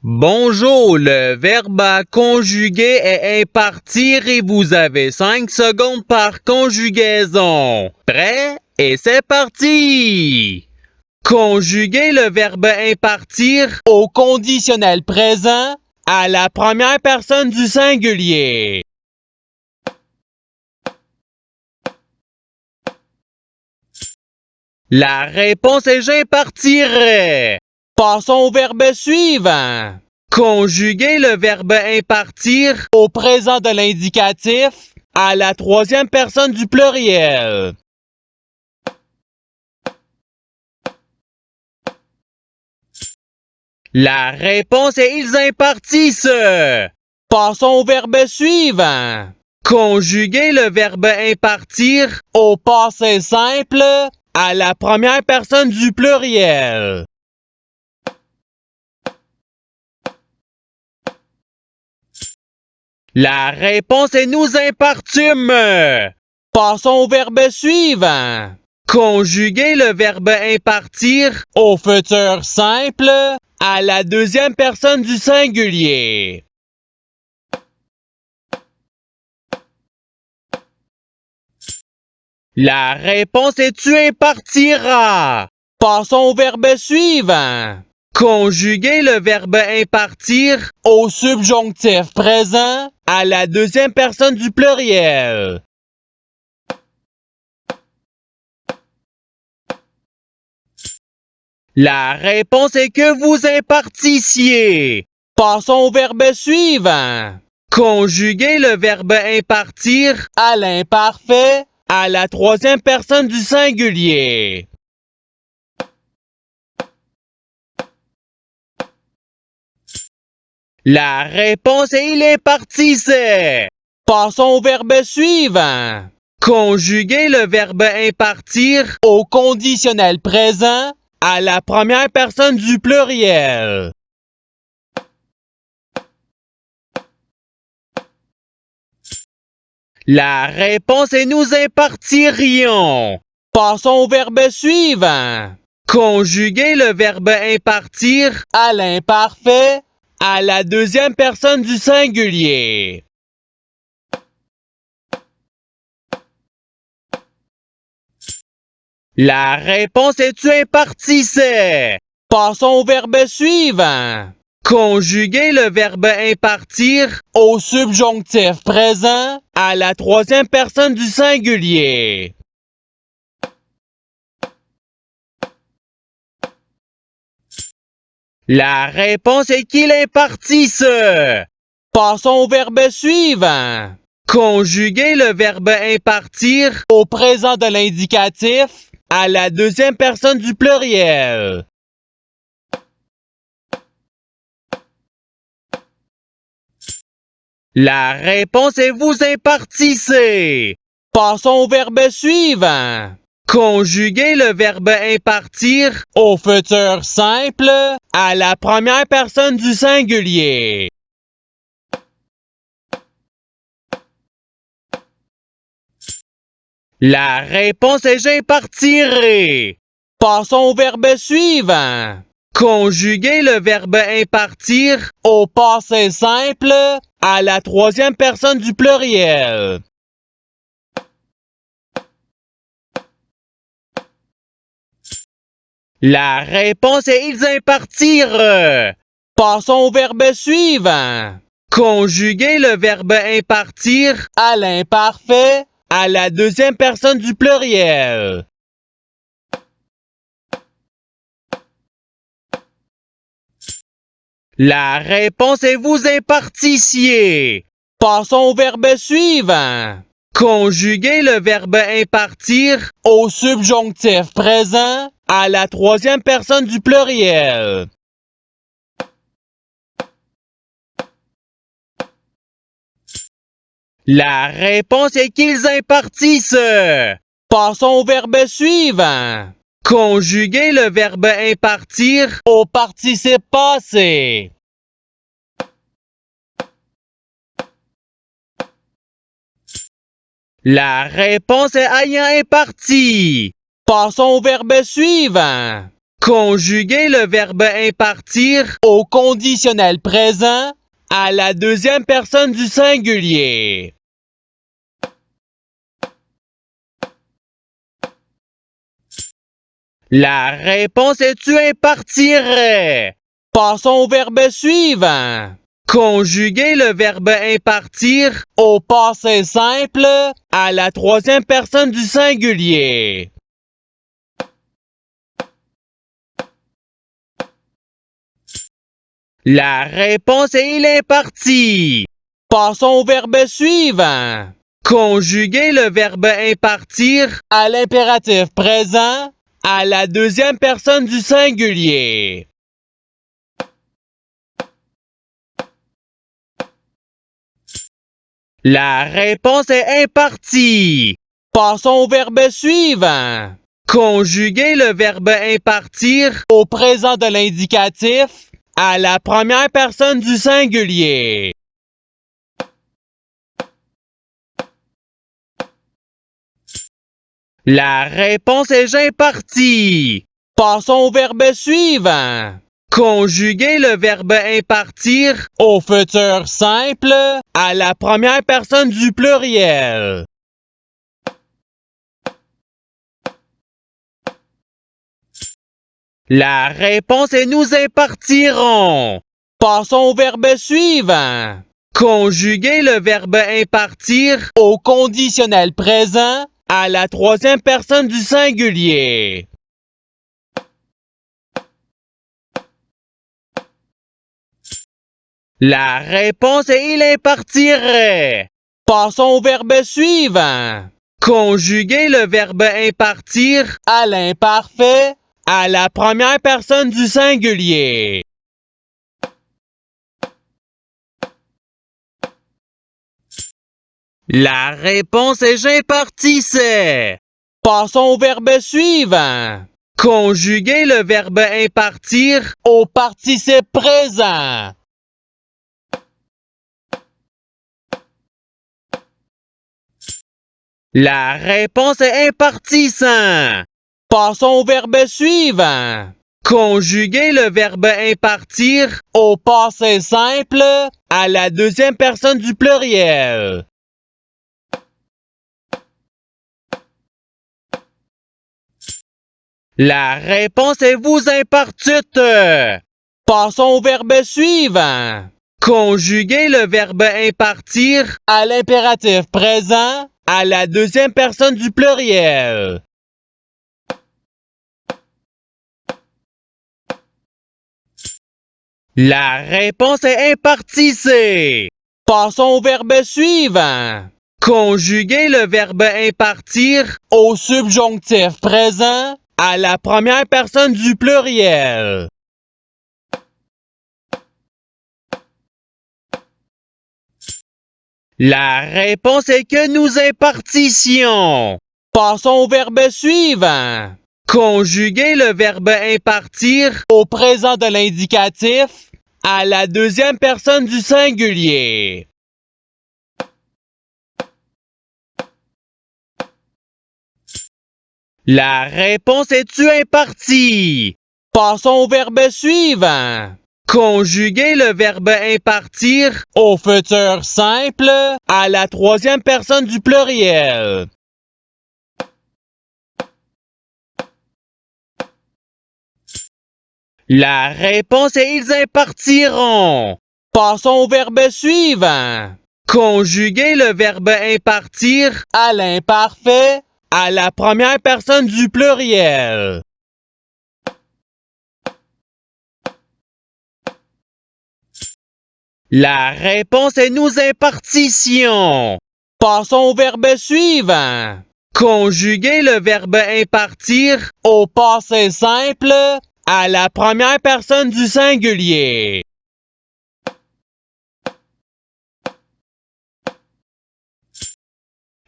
Bonjour, le verbe à conjuguer est impartir et vous avez 5 secondes par conjugaison. Prêt? Et c'est parti! Conjuguer le verbe impartir au conditionnel présent à la première personne du singulier. La réponse est j'impartirai. Passons au verbe suivant. Conjuguer le verbe impartir au présent de l'indicatif à la troisième personne du pluriel. La réponse est ils impartissent. Passons au verbe suivant. Conjuguer le verbe impartir au passé simple à la première personne du pluriel. La réponse est nous impartîmes. Passons au verbe suivant. Conjuguer le verbe impartir au futur simple à la deuxième personne du singulier. La réponse est tu impartiras. Passons au verbe suivant. Conjuguer le verbe impartir au subjonctif présent à la deuxième personne du pluriel. La réponse est que vous impartissiez. Passons au verbe suivant. Conjuguer le verbe impartir à l'imparfait à la troisième personne du singulier. La réponse est il impartissait. Passons au verbe suivant. Conjuguer le verbe impartir au conditionnel présent à la première personne du pluriel. La réponse est nous impartirions. Passons au verbe suivant. Conjuguer le verbe impartir à l'imparfait à la deuxième personne du singulier. La réponse est tu impartissais. Passons au verbe suivant. Conjuguer le verbe impartir au subjonctif présent à la troisième personne du singulier. La réponse est qu'il impartisse. Passons au verbe suivant. Conjuguer le verbe impartir au présent de l'indicatif à la deuxième personne du pluriel. La réponse est vous impartissez. Passons au verbe suivant. Conjuguer le verbe impartir au futur simple à la première personne du singulier. La réponse est j'impartirai. Passons au verbe suivant. Conjuguer le verbe impartir au passé simple à la troisième personne du pluriel. La réponse est ils impartirent. Passons au verbe suivant. Conjuguer le verbe impartir à l'imparfait à la deuxième personne du pluriel. La réponse est vous impartissiez. Passons au verbe suivant. Conjuguer le verbe impartir au subjonctif présent à la troisième personne du pluriel. La réponse est qu'ils impartissent. Passons au verbe suivant. Conjuguer le verbe impartir au participe passé. La réponse est ayant imparti. Passons au verbe suivant. Conjuguez le verbe impartir au conditionnel présent à la deuxième personne du singulier. La réponse est tu impartirais. Passons au verbe suivant. Conjuguez le verbe impartir au passé simple à la troisième personne du singulier. La réponse est il impartit. Passons au verbe suivant. Conjuguez le verbe impartir à l'impératif présent à la deuxième personne du singulier. La réponse est impartie. Passons au verbe suivant. Conjuguez le verbe impartir au présent de l'indicatif à la première personne du singulier. La réponse est j'impartis. Passons au verbe suivant. Conjuguez le verbe impartir au futur simple à la première personne du pluriel. La réponse est nous impartirons. Passons au verbe suivant. Conjuguez le verbe impartir au conditionnel présent à la troisième personne du singulier. La réponse est il impartirait. Passons au verbe suivant. Conjuguez le verbe impartir à l'imparfait à la première personne du singulier. La réponse est j'impartissais. Passons au verbe suivant. Conjuguez le verbe impartir au participe présent. La réponse est impartissant. Passons au verbe suivant. Conjuguez le verbe impartir au passé simple à la deuxième personne du pluriel. La réponse est vous impartûtes. Passons au verbe suivant. Conjuguez le verbe impartir à l'impératif présent à la deuxième personne du pluriel. La réponse est impartissez. Passons au verbe suivant. Conjuguez le verbe impartir au subjonctif présent à la première personne du pluriel. La réponse est que nous impartissions. Passons au verbe suivant. Conjuguez le verbe impartir au présent de l'indicatif à la deuxième personne du singulier. La réponse est tu impartis. Passons au verbe suivant. Conjuguez le verbe impartir au futur simple à la troisième personne du pluriel. La réponse est ils impartiront. Passons au verbe suivant. Conjuguez le verbe impartir à l'imparfait à la première personne du pluriel. La réponse est nous impartissions. Passons au verbe suivant. Conjuguez le verbe impartir au passé simple à la première personne du singulier.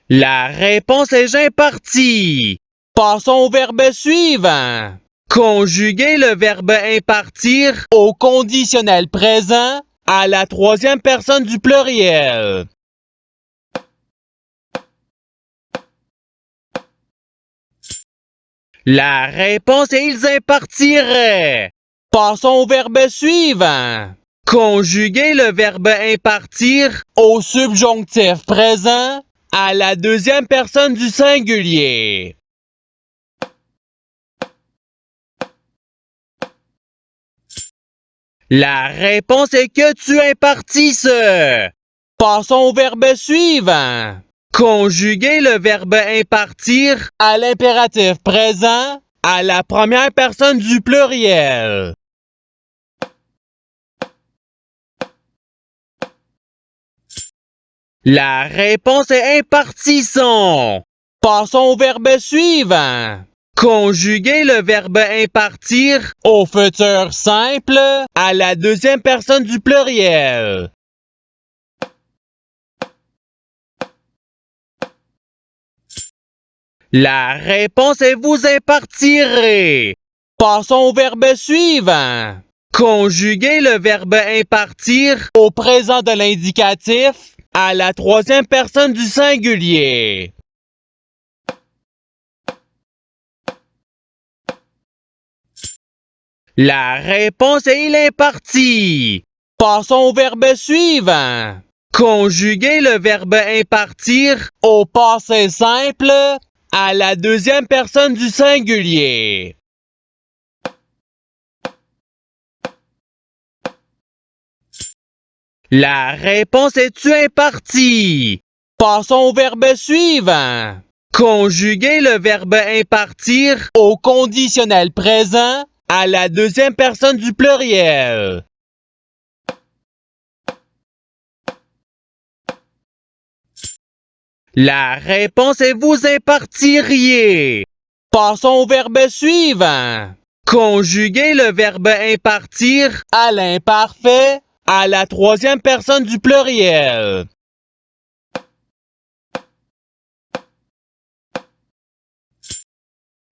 La réponse est j'impartis. Passons au verbe suivant. Conjuguez le verbe impartir au conditionnel présent à la troisième personne du pluriel. La réponse est ils impartiraient. Passons au verbe suivant. Conjuguer le verbe impartir au subjonctif présent à la deuxième personne du singulier. La réponse est que tu impartisses. Passons au verbe suivant. Conjuguer le verbe impartir à l'impératif présent à la première personne du pluriel. La réponse est impartissons. Passons au verbe suivant. Conjuguer le verbe impartir au futur simple à la deuxième personne du pluriel. La réponse est vous impartirez. Passons au verbe suivant. Conjuguer le verbe impartir au présent de l'indicatif à la troisième personne du singulier. La réponse est il impartit. Passons au verbe suivant. Conjuguer le verbe impartir au passé simple à la deuxième personne du singulier. La réponse est tu impartis. Passons au verbe suivant. Conjuguer le verbe impartir au conditionnel présent à la deuxième personne du pluriel. La réponse est vous impartiriez. Passons au verbe suivant. Conjuguer le verbe impartir à l'imparfait à la troisième personne du pluriel.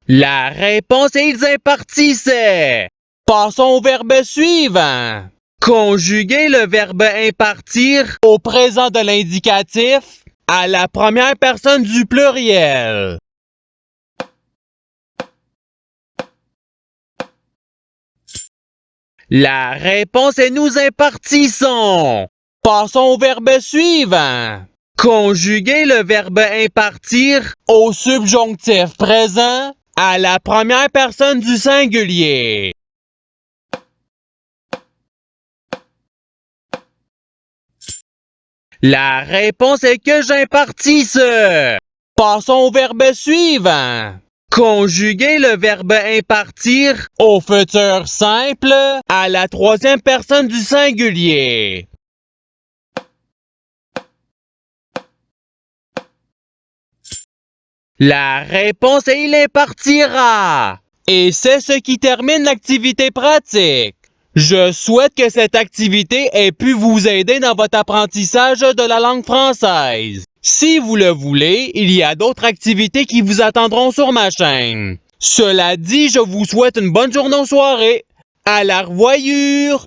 La réponse est ils impartissaient. Passons au verbe suivant. Conjuguer le verbe impartir au présent de l'indicatif à la première personne du pluriel. La réponse est nous impartissons. Passons au verbe suivant. Conjuguer le verbe impartir au subjonctif présent à la première personne du singulier. La réponse est que j'impartisse. Passons au verbe suivant. Conjuguer le verbe impartir au futur simple à la troisième personne du singulier. La réponse est il impartira. Et c'est ce qui termine l'activité pratique. Je souhaite que cette activité ait pu vous aider dans votre apprentissage de la langue française. Si vous le voulez, il y a d'autres activités qui vous attendront sur ma chaîne. Cela dit, je vous souhaite une bonne journée ou soirée. À la revoyure!